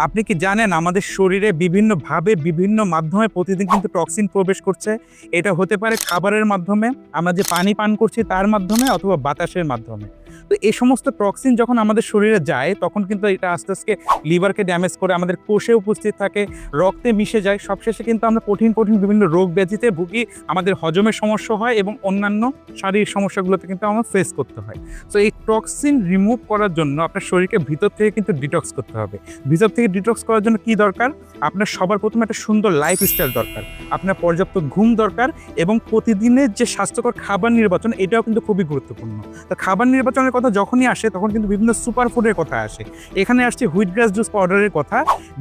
আপনি কি জানেন আমাদের শরীরে বিভিন্নভাবে বিভিন্ন মাধ্যমে প্রতিদিন কিন্তু টক্সিন প্রবেশ করছে। এটা হতে পারে খাবারের মাধ্যমে, আমরা যে পানি পান করছি তার মাধ্যমে অথবা বাতাসের মাধ্যমে। তো এই সমস্ত টক্সিন যখন আমাদের শরীরে যায় তখন কিন্তু এটা আস্তে, আস্তে লিভারকে ড্যামেজ করে, আমাদের কোষে উপস্থিত থাকে, রক্তে মিশে যায়। সবশেষে কিন্তু আমরা কঠিন, কঠিন বিভিন্ন রোগ ব্যাধিতে ভুগি, আমাদের হজমের সমস্যা হয় এবং অন্যান্য শারীরিক সমস্যাগুলোতে কিন্তু আমার ফেস করতে হয়। সো এই টক্সিন রিমুভ করার জন্য আপনার শরীরকে ভিতর থেকে কিন্তু ডিটক্স করতে হবে। ভিতর থেকে ডিটক্স করার জন্য কি দরকার? আপনার সবার প্রথমে একটা সুন্দর লাইফস্টাইল দরকার, আপনার পর্যাপ্ত ঘুম দরকার এবং প্রতিদিনের যে স্বাস্থ্যকর খাবার নির্বাচন এটাও কিন্তু খুবই গুরুত্বপূর্ণ। তো খাবার নির্বাচনের কথা যখনই আসে তখন কিন্তু বিভিন্ন সুপার ফুডের কথা আসে। এখানে আসছে হুইট গ্রাস জুস পাউডারের কথা,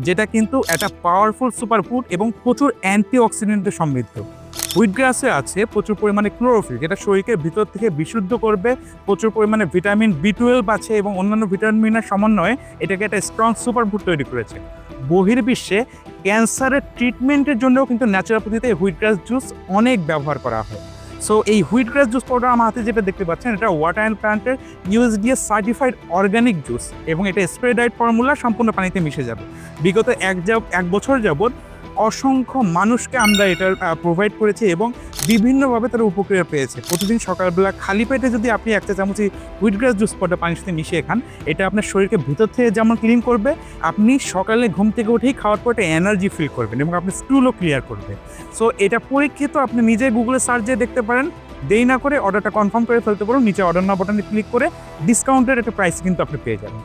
যেটা কিন্তু একটা পাওয়ারফুল সুপার ফুড এবং প্রচুর অ্যান্টিঅক্সিডেন্টে সমৃদ্ধ। হুইট গ্রাসে আছে প্রচুর পরিমাণে ক্লোরোফিল, যেটা শরীরকে ভিতর থেকে বিশুদ্ধ করবে। প্রচুর পরিমাণে ভিটামিন B12 আছে এবং অন্যান্য ভিটামিনের সমন্বয়ে এটাকে একটা স্ট্রং সুপার ফুড তৈরি করেছে। বহির্বিশ্বে ক্যান্সারের ট্রিটমেন্টের জন্যও কিন্তু ন্যাচুরোপ্যাথিতে হুইট গ্রাস জুস অনেক ব্যবহার করা হয়। সো এই হুইট গ্রাস জুস পাউডার আমার হাতে যেটা দেখতে পাচ্ছেন, এটা ওয়াটার অ্যান্ড প্ল্যান্টের USDA সার্টিফাইড অর্গানিক জুস এবং এটা স্প্রে ডায়েট ফর্মুলা, সম্পূর্ণ পানিতে মিশে যাবে। বিগত এক বছর যাবৎ অসংখ্য মানুষকে আমরা এটা প্রোভাইড করেছি এবং বিভিন্নভাবে তারা উপকার পেয়েছে। প্রতিদিন সকালবেলা খালি পেটে যদি আপনি একটা চামচ হুইট গ্রাস জুস পাউডার পানির সাথে মিশিয়ে খান, এটা আপনার শরীরকে ভিতর থেকে যেমন ক্লিন করবে, আপনি সকালে ঘুম থেকে উঠেই খাওয়ার পর একটা এনার্জি ফিল করবেন এবং আপনি স্টুলও ক্লিয়ার করবে। সো এটা পরীক্ষিত, আপনি নিজে গুগলে সার্চ দিয়ে দেখতে পারেন। দেরি না করে অর্ডারটা কনফার্ম করে ফেলতে পারুন। নিচে অর্ডার নাও বাটনে ক্লিক করে ডিসকাউন্টের একটা প্রাইস কিন্তু আপনি পেয়ে যাবেন।